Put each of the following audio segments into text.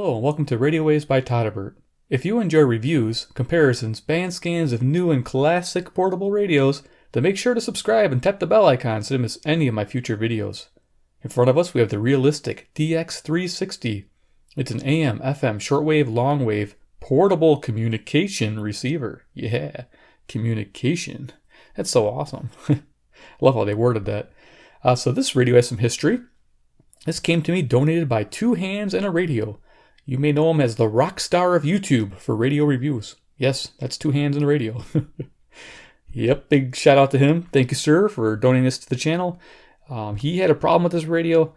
Hello and welcome to Radio Waves by Todderbert. If you enjoy reviews, comparisons, band scans of new and classic portable radios, then make sure to subscribe and tap the bell icon so you don't miss any of my future videos. In front of us we have the realistic DX-360. It's an AM, FM, shortwave, longwave, portable communication receiver. Yeah, communication. That's so awesome. Love how they worded that. So this radio has some history. This came to me donated by Two Hands and a Radio. You may know him as the rock star of YouTube for radio reviews. Yes, that's Two Hands and a Radio. Yep, big shout out to him. Thank you, sir, for donating this to the channel. He had a problem with this radio,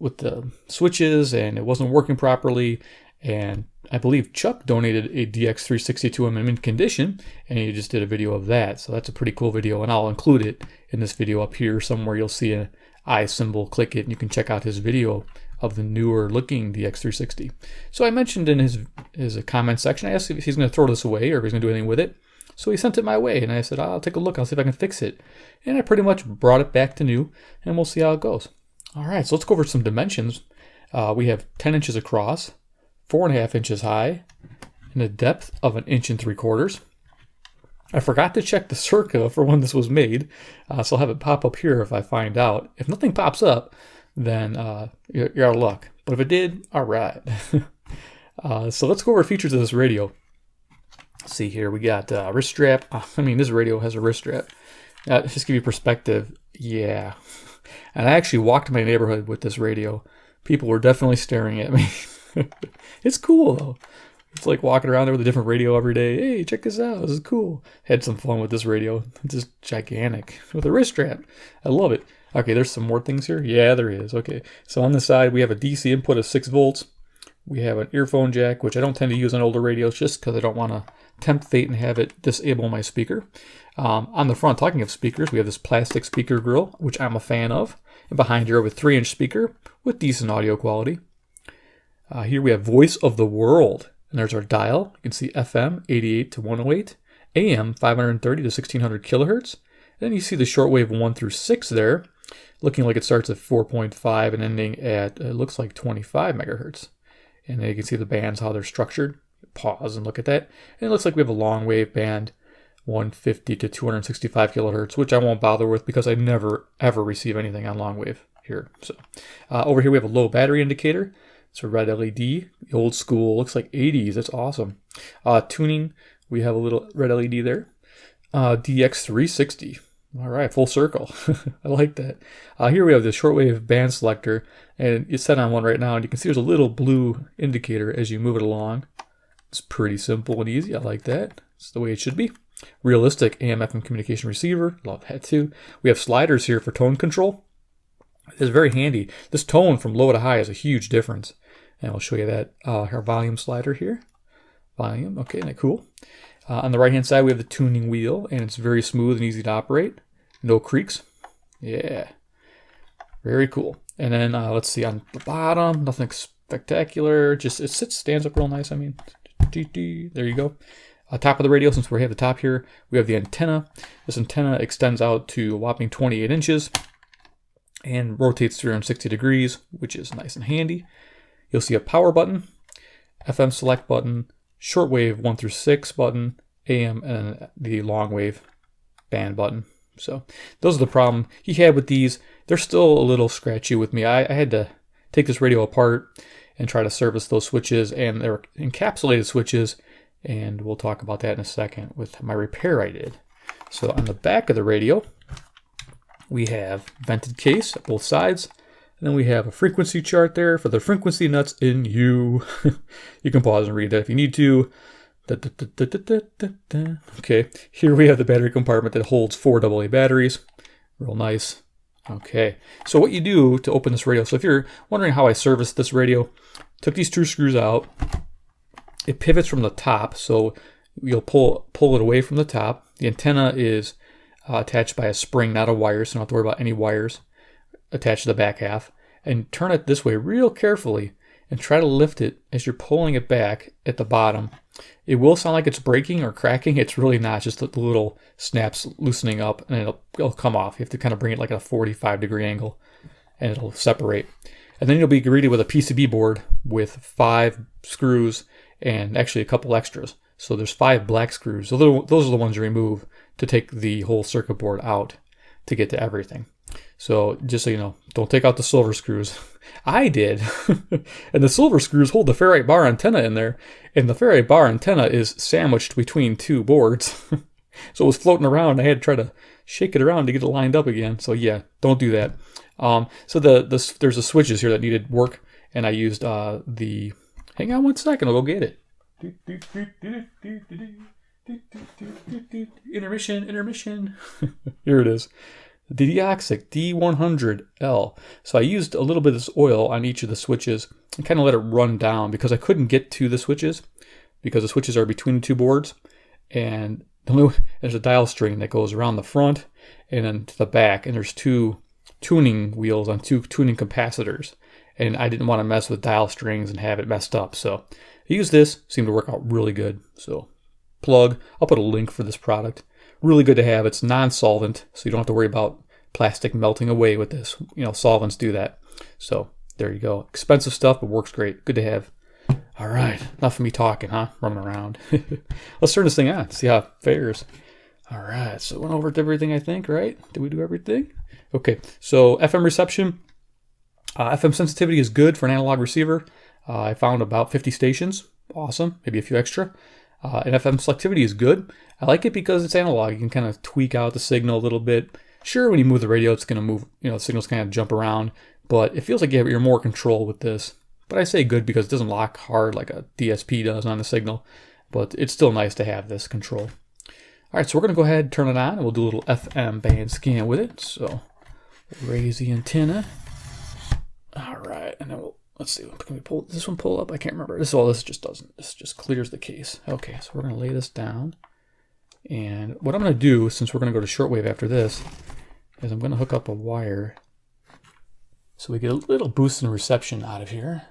with the switches, and it wasn't working properly. And I believe Chuck donated a DX-360 to him in mint condition, and he just did a video of that. So that's a pretty cool video, and I'll include it in this video up here somewhere. You'll see an eye symbol, click it, and you can check out his video of the newer looking DX360. So I mentioned in his comment section, I asked if he's going to throw this away or if he's going to do anything with it. So he sent it my way, and I said, I'll take a look, I'll see if I can fix it. And I pretty much brought it back to new, and we'll see how it goes. All right, so let's go over some dimensions. We have 10 inches across, 4.5 inches high, and a depth of 1 3/4 inches. I forgot to check the circa for when this was made, so I'll have it pop up here if I find out. If nothing pops up, then you're out of luck. But if it did, all right. So let's go over features of this radio. Let's see here, we got wrist strap. I mean, this radio has a wrist strap. Just give you perspective, yeah. And I actually walked my neighborhood with this radio. People were definitely staring at me. It's cool though. It's like walking around there with a different radio every day. Hey, check this out. This is cool. Had some fun with this radio. It's just gigantic with a wrist strap. I love it. Okay, there's some more things here. Yeah, there is. Okay, so on the side we have a DC input of 6 volts. We have an earphone jack, which I don't tend to use on older radios just because I don't want to tempt fate and have it disable my speaker. On the front, talking of speakers, we have this plastic speaker grill, which I'm a fan of. And behind here, we have a 3-inch speaker with decent audio quality. Here we have Voice of the World. And there's our dial. You can see FM 88 to 108, AM 530 to 1600 kilohertz. Then you see the shortwave 1 through 6 there, looking like it starts at 4.5 and ending at, it looks like 25 megahertz. And then you can see the bands, how they're structured. Pause and look at that. And it looks like we have a long wave band, 150 to 265 kilohertz, which I won't bother with because I never ever receive anything on long wave here. So over here we have a low battery indicator. It's a red LED, the old school, looks like 80s, that's awesome. Tuning, we have a little red LED there. DX360, all right, full circle. I like that. Here we have the shortwave band selector, and it's set on 1 right now, and you can see there's a little blue indicator as you move it along. It's pretty simple and easy, I like that. It's the way it should be. Realistic AM/FM communication receiver, love that too. We have sliders here for tone control. It's very handy. This tone from low to high is a huge difference. And I'll show you that. Our volume slider here. Volume, okay, cool. On the right hand side we have the tuning wheel, and it's very smooth and easy to operate. No creaks. Yeah, very cool. And then let's see on the bottom, nothing spectacular. Just it stands up real nice. I mean, there you go. Top of the radio, since we have the top here, we have the antenna. This antenna extends out to a whopping 28 inches. And rotates 360 degrees, which is nice and handy. You'll see a power button, FM select button, shortwave 1 through 6 button, AM, and the long wave band button. So those are the problem he had with these. They're still a little scratchy with me. I had to take this radio apart and try to service those switches, and they're encapsulated switches, and we'll talk about that in a second with my repair I did. So on the back of the radio, we have vented case at both sides. And then we have a frequency chart there for the frequency nuts in you. You can pause and read that if you need to. Okay, here we have the battery compartment that holds 4 AA batteries. Real nice. Okay, so what you do to open this radio. So if you're wondering how I serviced this radio, took these 2 screws out. It pivots from the top, so you'll pull it away from the top. The antenna is attached by a spring, not a wire, so you don't have to worry about any wires attached to the back half. And turn it this way real carefully and try to lift it as you're pulling it back at the bottom. It will sound like it's breaking or cracking. It's really not, just the little snaps loosening up, and it'll come off. You have to kind of bring it like at a 45-degree angle, and it'll separate. And then you'll be greeted with a PCB board with 5 screws and actually a couple extras. So there's 5 black screws. So those are the ones you remove to take the whole circuit board out to get to everything. So just so you know, don't take out the silver screws. I did. And the silver screws hold the ferrite bar antenna in there. And the ferrite bar antenna is sandwiched between 2 boards. So it was floating around. I had to try to shake it around to get it lined up again. So yeah, don't do that. So there's the switches here that needed work. And I used the... Hang on one second, I'll go get it. Intermission. Here it is. The Deoxic D100L. So I used a little bit of this oil on each of the switches and kind of let it run down because I couldn't get to the switches because the switches are between the 2 boards. And there's a dial string that goes around the front and then to the back. And there's 2 tuning wheels on 2 tuning capacitors. And I didn't want to mess with dial strings and have it messed up. So I used this. Seemed to work out really good. So plug. I'll put a link for this product. Really good to have. It's non-solvent, so you don't have to worry about plastic melting away with this. You know, solvents do that. So there you go. Expensive stuff, but works great. Good to have. All right, enough of me talking, huh? Running around. Let's turn this thing on, see how it fares. All right, so went over to everything, I think, right? Did we do everything? Okay, so FM reception. FM sensitivity is good for an analog receiver. I found about 50 stations. Awesome, maybe a few extra. And FM selectivity is good. I like it because it's analog. You can kind of tweak out the signal a little bit. Sure, when you move the radio, it's going to move, you know, the signals kind of jump around, but it feels like you're more control with this. But I say good because it doesn't lock hard like a DSP does on the signal, but it's still nice to have this control. All right, so we're going to go ahead and turn it on, and we'll do a little FM band scan with it. So raise the antenna. All right, and then let's see, can we pull this one pull up? I can't remember. This just doesn't. This just clears the case. Okay, so we're going to lay this down. And what I'm going to do, since we're going to go to shortwave after this, is I'm going to hook up a wire so we get a little boost in reception out of here.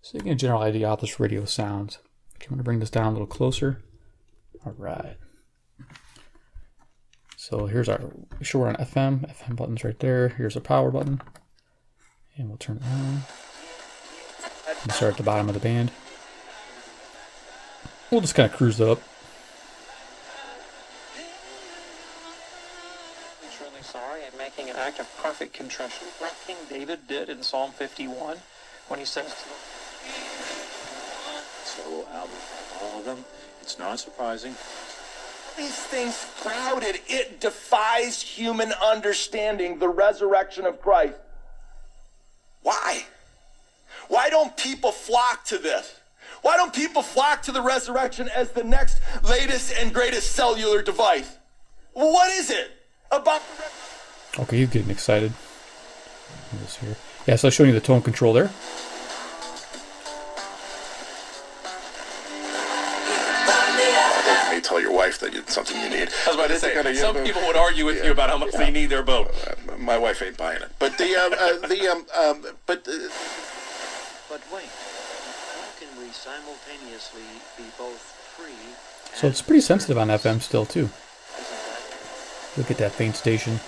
So you get a general idea how this radio sounds. Okay, I'm going to bring this down a little closer. All right. So here's our, make sure we're on FM. FM button's right there. Here's a power button. And we'll turn it on. And start at the bottom of the band. We'll just kind of cruise it up. Sorry, I'm making an act of perfect contrition, like King David did in Psalm 51, when he says to the solo album, all of them, it's not surprising. These things clouded, it defies human understanding, the resurrection of Christ. Why? Why don't people flock to this? Why don't people flock to the resurrection as the next latest and greatest cellular device? Well, what is it about the resurrection? Okay, he's getting excited. This here. Yeah, so I'll show you the tone control there. May tell your wife that it's something you need. I was about to say, some people would argue with you about how much they need their boat. My wife ain't buying it. But but wait, how can we simultaneously be both free? So it's pretty sensitive on FM still too. Look at that faint station.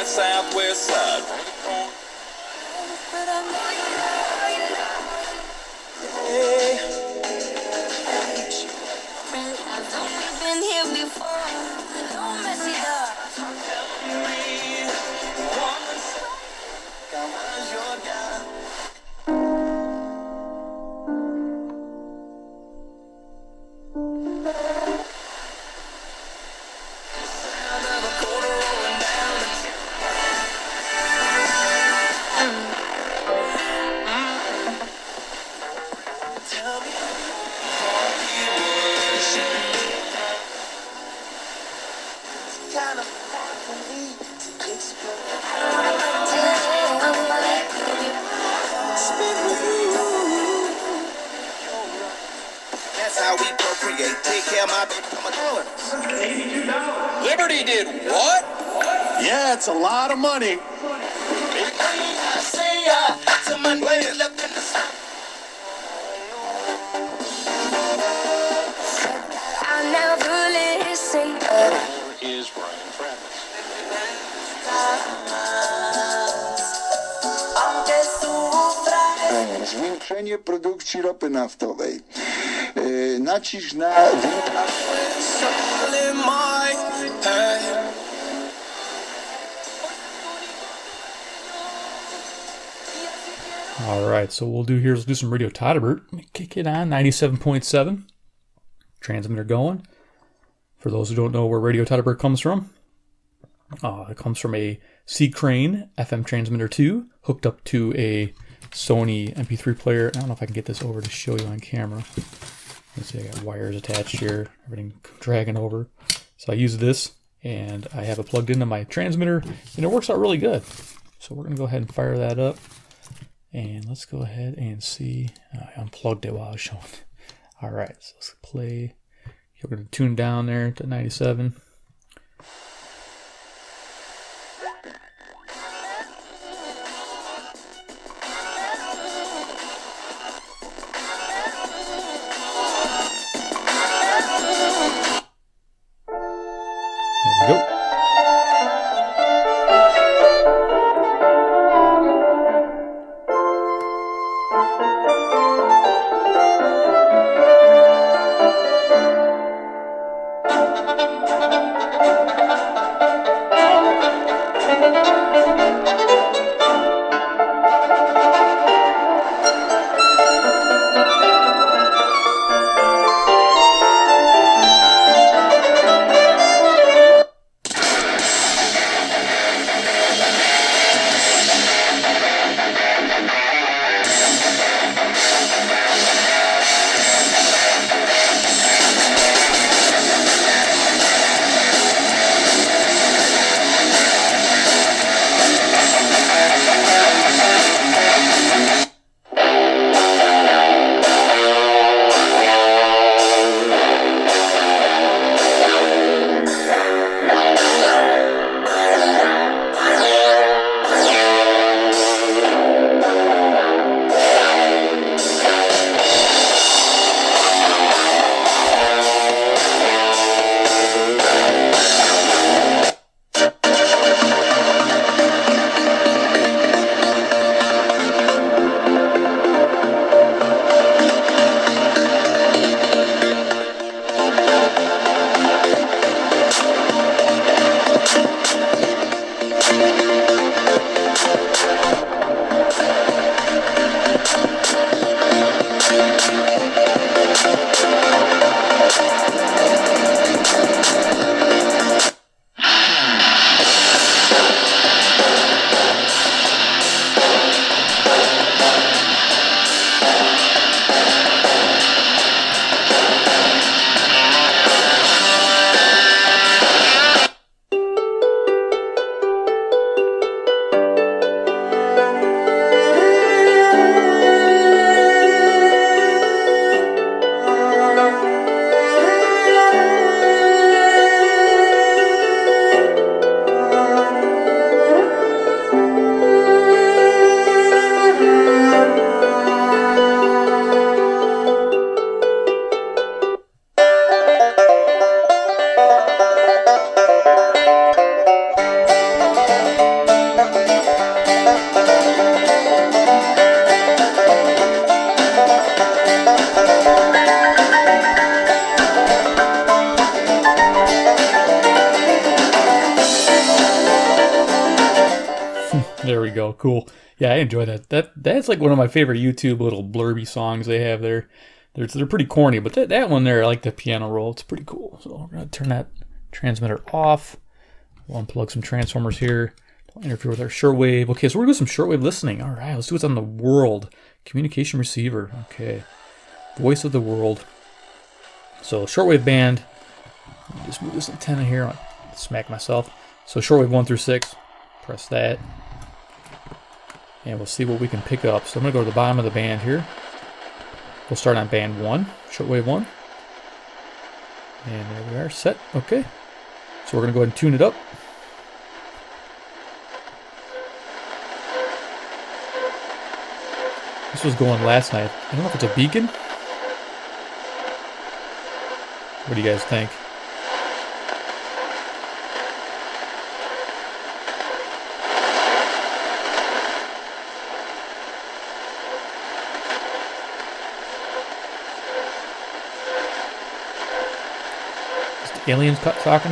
Southwest side. Been here before. Don't mess it up. That's how we procreate. Take care of my $82. Liberty did what? yeah, it's a lot of money. I say I'll never listen. Is Brian Travis. Zwiększenie produkcji ropy naftowej. Nacisk na... All right, so we'll do here is do some radio Todderbert. Let me kick it on 97.7. Transmitter going. For those who don't know where radio Todderbert comes from, it comes from a C Crane FM transmitter 2 hooked up to a Sony MP3 player. I don't know if I can get this over to show you on camera. Let's see, I got wires attached here, everything dragging over. So I use this, and I have it plugged into my transmitter, and it works out really good. So we're gonna go ahead and fire that up. And let's go ahead and see. I unplugged it while I was showing. All right, so let's play. You're going to tune down there to 97. There we go. There we go. Cool. Yeah, I enjoy that. That's like one of my favorite YouTube little blurby songs they have there. They're pretty corny, but that one there, I like the piano roll. It's pretty cool. So we're gonna turn that transmitter off. We'll unplug some transformers here. Don't interfere with our shortwave. Okay, so we're gonna do some shortwave listening. All right, let's do it on the world communication receiver. Okay, voice of the world. So shortwave band. Let me just move this antenna here. I'll smack myself. So shortwave 1 through 6. Press that. And we'll see what we can pick up. So I'm going to go to the bottom of the band here. We'll start on band 1, shortwave 1. And there we are, set. Okay. So we're going to go ahead and tune it up. This was going last night. I don't know if it's a beacon. What do you guys think? Is the aliens talking?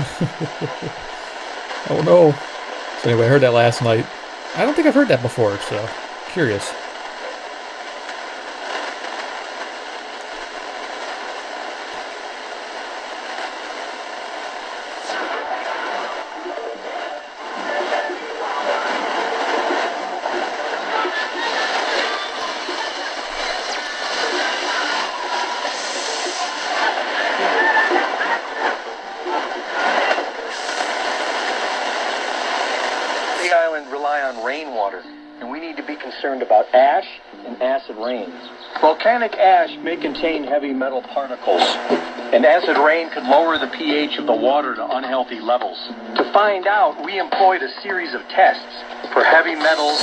Oh no. So anyway, I heard that last night. I don't think I've heard that before, so curious. The island rely on rainwater, and we need to be concerned about ash and acid rain. Volcanic ash may contain heavy metal particles, and acid rain could lower the pH of the water to unhealthy levels. To find out, we employed a series of tests for heavy metals.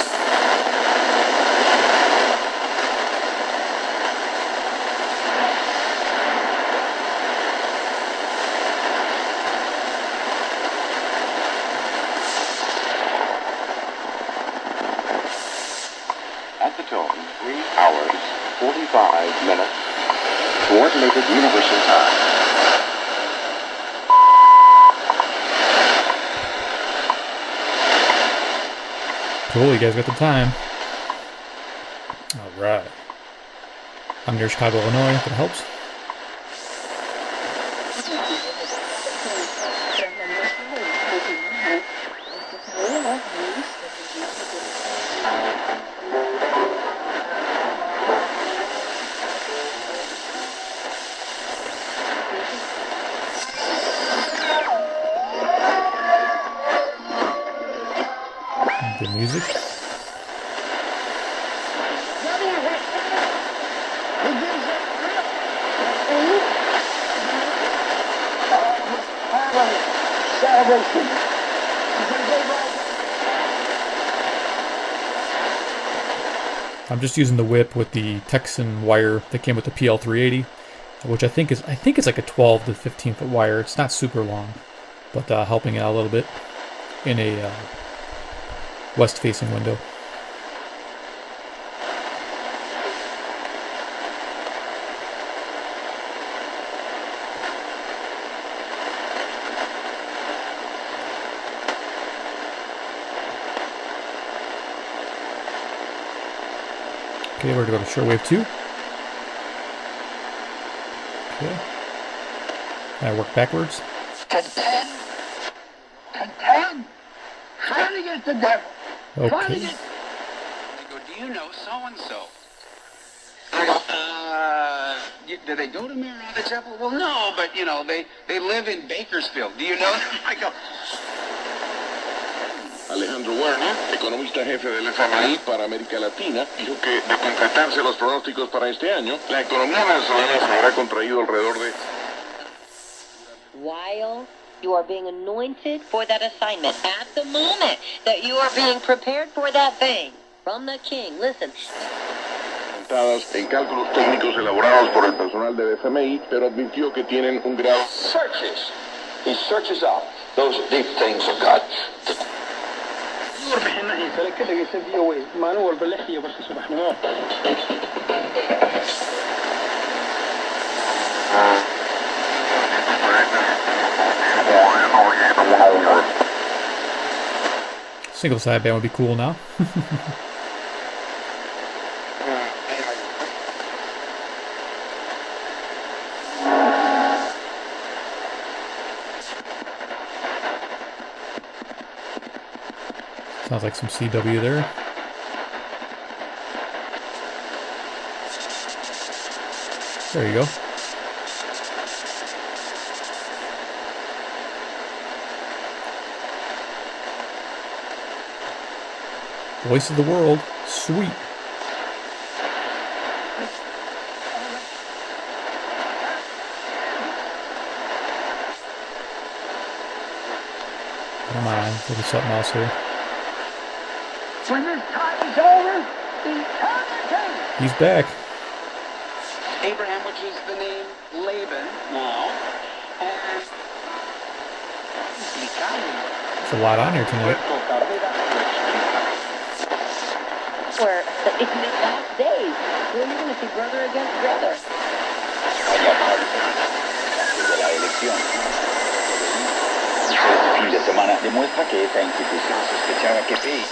At the tone, 3 hours, 45 minutes. Coordinated Universal Time. Cool, you guys got the time. Alright. I'm near Chicago, Illinois, if it helps. Good music. I'm just using the whip with the Texan wire that came with the PL380, which I think it's like a 12 to 15 foot wire. It's not super long, but helping out a little bit in a west-facing window. Okay, we're going to go to Shortwave 2. Okay. I work backwards. Contend. Trying to get the devil. Okay. I go, do you know so-and-so? Do they go to Maranatha Chapel? Well, no, but, you know, they live in Bakersfield. Do you know them? I go... Alejandro Werner, economista jefe del FMI para América Latina, dijo que de concretarse los pronósticos para este año, la economía venezolana se habrá contraído alrededor de... While you are being anointed for that assignment, at the moment that you are being prepared for that thing from the king, listen. En cálculos técnicos elaborados por el personal del FMI, pero advirtió que tienen un grado... Searches. He searches out those deep things of God. Single sideband would be cool now. Sounds like some CW there. There you go. Voice of the world. Sweet. Come on, look at something else here. When this time is over, He's back. Abraham, which is the name Laban now, and There's a lot on here tonight. Where in the last days, when you're going to see brother against brother. de la elección. Este fin de semana demuestra que esa institución sospechaba que sí.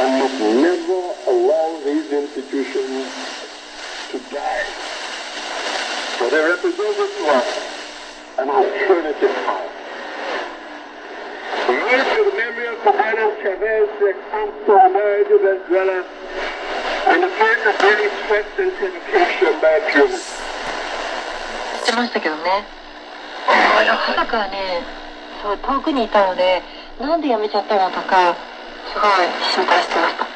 And must never allow these institutions to die. For they represent to us an alternative power. Honor to the memory of Cubano Chavez, the ex-Santo America Venezuela, and the case of many threats and provocation by Cuba. 知ってましたけどね。まさかね、そう遠くにいたので、なんで辞めちゃったのとか、すごい心配してました。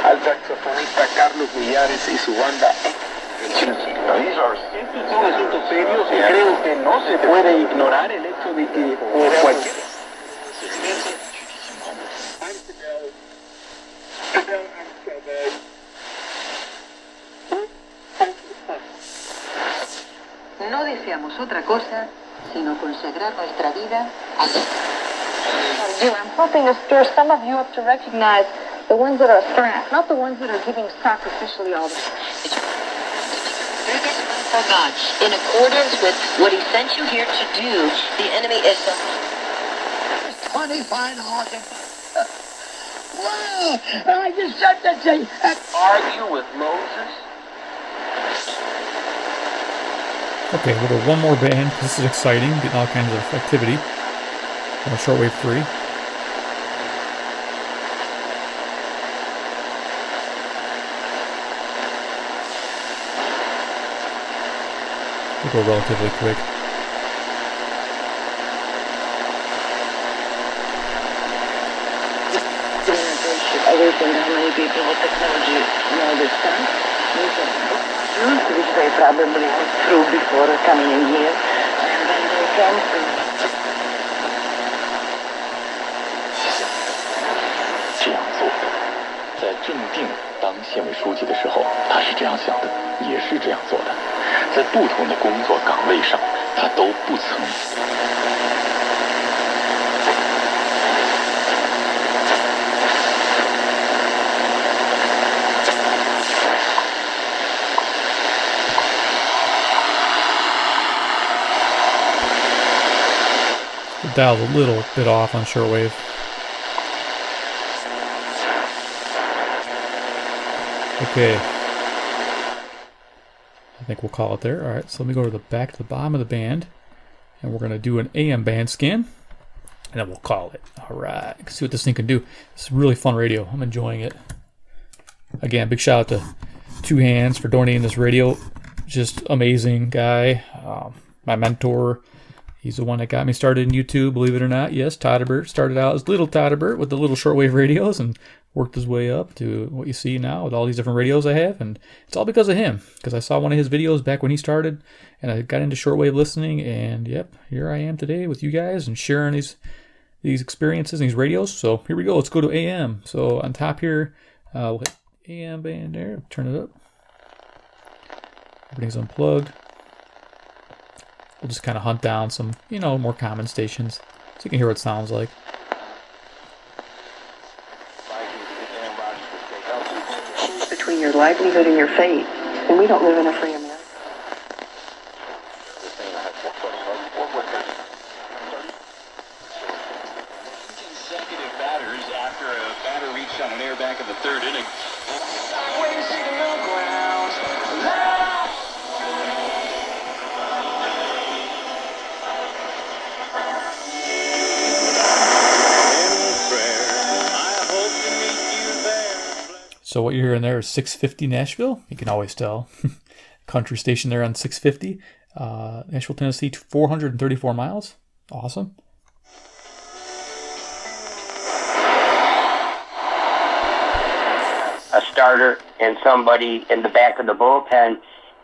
Al saxofonista Carlos Millares y su banda. Son asuntos serios y creo que no se puede ignorar el hecho de que cualquier... No deseamos otra cosa sino consagrar nuestra vida a Dios. I'm hoping to stir some of you up to recognize the ones that are strapped, not the ones that are giving sacrificially all the for God. In accordance with what He sent you here to do, the enemy is so... $25. Wow! I just said that thing. Argue with Moses? Okay, we'll do one more band. This is exciting, getting all kinds of activity. Shortwave 3. We'll go relatively quick. Away from how many people with technology know this stuff. Which they probably went through before coming in here. And then they came through. 这样做的，在正定当县委书记的时候，他是这样想的，也是这样做的。在不同的工作岗位上，他都不曾。The dial's a little bit off on shortwave. Okay. I think we'll call it there. Alright, so let me go to the back to the bottom of the band. And we're going to do an AM band scan. And then we'll call it. Alright, see what this thing can do. It's really fun radio. I'm enjoying it. Again, big shout out to Two Hands for donating this radio. Just amazing guy. My mentor. He's the one that got me started in YouTube, believe it or not. Yes, Todderbert started out as little Todderbert with the little shortwave radios and worked his way up to what you see now with all these different radios I have. And it's all because of him, because I saw one of his videos back when he started and I got into shortwave listening. And yep, here I am today with you guys and sharing these experiences and these radios. So here we go. Let's go to AM. So on top here, we'll hit AM band there. Turn it up. Everything's unplugged. We'll just kind of hunt down some, more common stations so you can hear what it sounds like. Between your livelihood and your fate, and we don't live in a free America. Consecutive batters after a batter reached on an air back in the third inning. So what you're hearing there is 650 Nashville. You can always tell. Country station there on 650. Nashville, Tennessee, 434 miles. Awesome. A starter and somebody in the back of the bullpen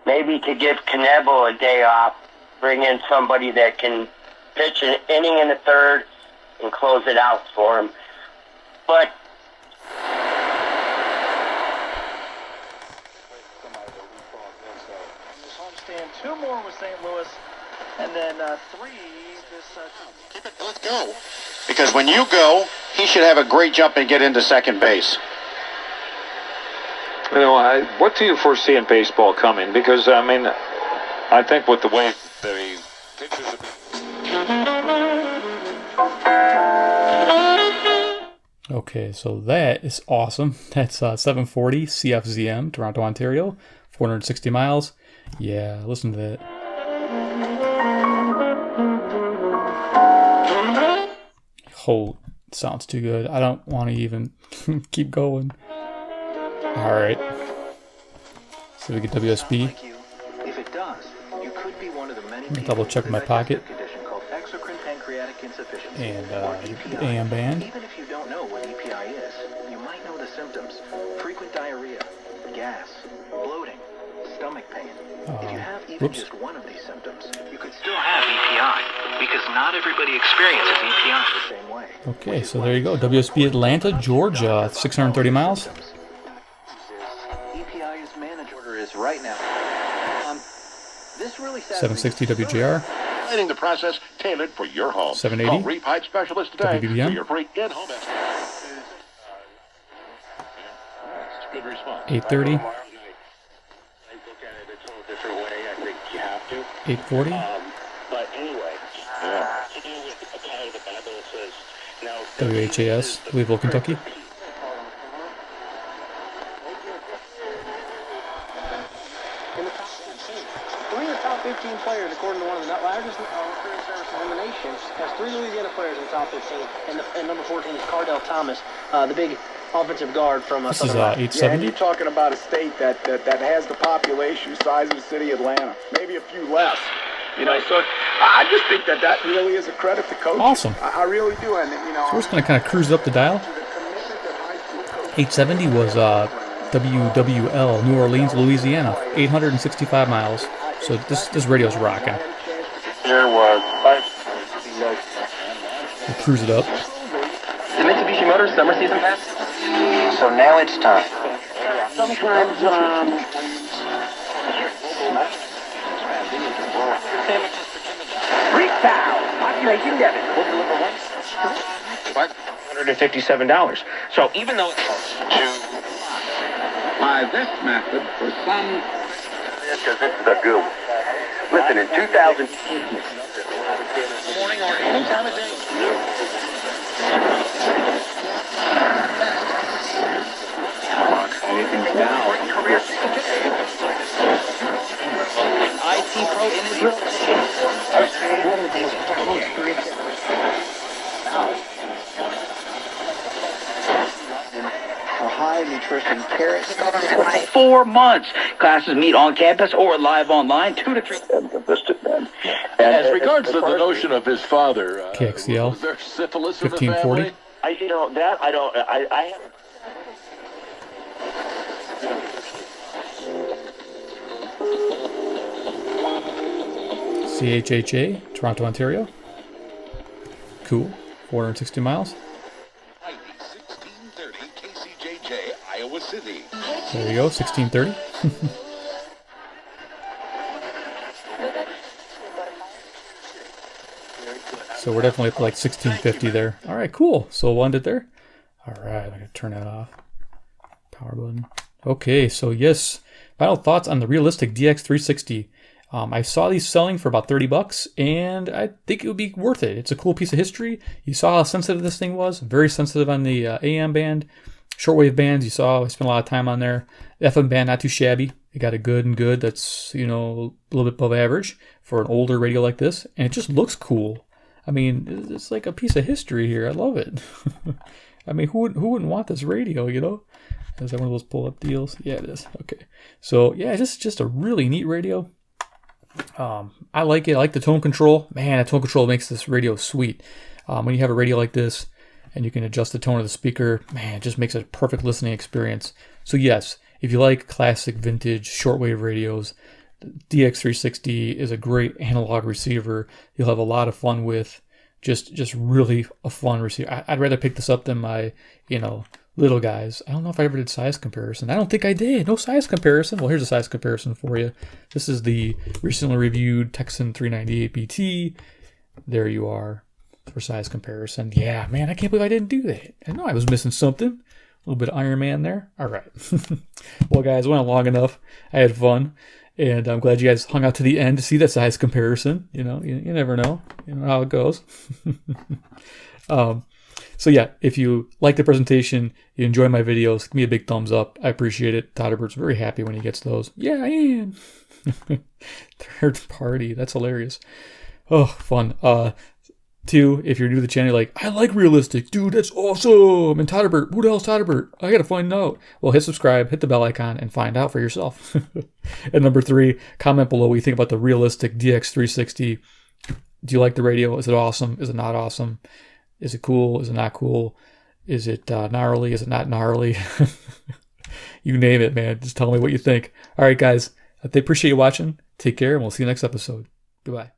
Maybe to give Knebel a day off, bring in somebody that can pitch an inning in the third and close it out for him. But homestand, 2 more with St. Louis, and then 3 this. Keep it. Let's go. Because when you go, he should have a great jump and get into second base. You know, what do you foresee in baseball coming? Because, I mean, I think with the way the pitchers have... Okay, so that is awesome. That's 740 CFZM, Toronto, Ontario, 460 miles. Yeah, listen to that. Oh, sounds too good. I don't want to even keep going. Alright. So we get WSB. If it does, you could be one of the many Double check my pocket. And AM band. Even if you don't know what EPI is, you might know the symptoms. Frequent diarrhea, gas, bloating, stomach pain. If you have even just one of these symptoms, you could still have EPI, because not everybody experiences EPI the same way. Okay, so there you go. WSB Atlanta, Georgia, 630 miles. EPI is manageable is right now. This really 760 WJR. The process tailored for your home. 780. Call Repipe Specialist today WBBM. for your free in-home estimate. Good response. 830. 840. But anyway, WHAS, Louisville, Kentucky. Top 15 players, according to one of the largest recruiting services in the nation, has 3 Louisiana players in the top 15, and number 14 is Cardell Thomas, the big offensive guard from This is Southern 870. Yeah, and you're talking about a state that has the population size of the city of Atlanta, maybe a few less. You know, so I just think that really is a credit to coaching. Awesome. I really do, and you know. So we're just gonna kind of cruise up the dial. 870 was WWL, New Orleans, Louisiana, 865 miles. So this radio's rocking. There was We'll cruise it up. The Mitsubishi Motors summer season pass. So now it's time. sometimes, Population debit. We'll deliver $557. So even though by this method, for some... because this is a good one. Listen, in 2000... morning or any time of day. Anything's down. IT Pro in high nutrition carrots. 4 months. Classes meet on campus or live online, 2 to 3. As regards to the notion of his father, KXCL, was there syphilis 1540. in the family? I haven't. CHHA, Toronto, Ontario. Cool. 460 miles. 1630 KCJJ, Iowa City. There you go, 1630. So we're definitely up to like 1650 there. All right, cool. So we'll end it there. All right, I'm going to turn that off. Power button. Okay, so yes, final thoughts on the realistic DX-360. I saw these selling for about $30, and I think it would be worth it. It's a cool piece of history. You saw how sensitive this thing was. Very sensitive on the AM band. Shortwave bands, you saw, I spent a lot of time on there. FM band, not too shabby. It got a good that's, you know, a little bit above average for an older radio like this. And it just looks cool. I mean, it's like a piece of history here. I love it. I mean, who wouldn't want this radio, you know? Is that one of those pull-up deals? Yeah, it is. Okay. So, yeah, just a really neat radio. I like it. I like the tone control. Man, the tone control makes this radio sweet. When you have a radio like this and you can adjust the tone of the speaker, man, it just makes it a perfect listening experience. So yes, if you like classic vintage shortwave radios, DX-360 is a great analog receiver. You'll have a lot of fun with. Just really a fun receiver. I'd rather pick this up than my, little guys. I don't know if I ever did size comparison. I don't think I did. No size comparison. Well, here's a size comparison for you. This is the recently reviewed Texan 398 BT. There you are for size comparison. Yeah, man, I can't believe I didn't do that. I know I was missing something. A little bit of Iron Man there. All right. Well, guys, went on long enough. I had fun. And I'm glad you guys hung out to the end to see that size comparison. You never know. You know how it goes. So yeah, if you like the presentation, you enjoy my videos, give me a big thumbs up. I appreciate it. Todderbert's very happy when he gets those. Yeah, I am. Third party. That's hilarious. Oh, fun. Two, if you're new to the channel, you're like, I like realistic. Dude, that's awesome. And Todderbert, who the hell's Todderbert? I gotta find out. Well, hit subscribe, hit the bell icon, and find out for yourself. And number three, comment below what you think about the realistic DX360. Do you like the radio? Is it awesome? Is it not awesome? Is it cool? Is it not cool? Is it gnarly? Is it not gnarly? You name it, man. Just tell me what you think. All right, guys. I appreciate you watching. Take care, and we'll see you next episode. Goodbye.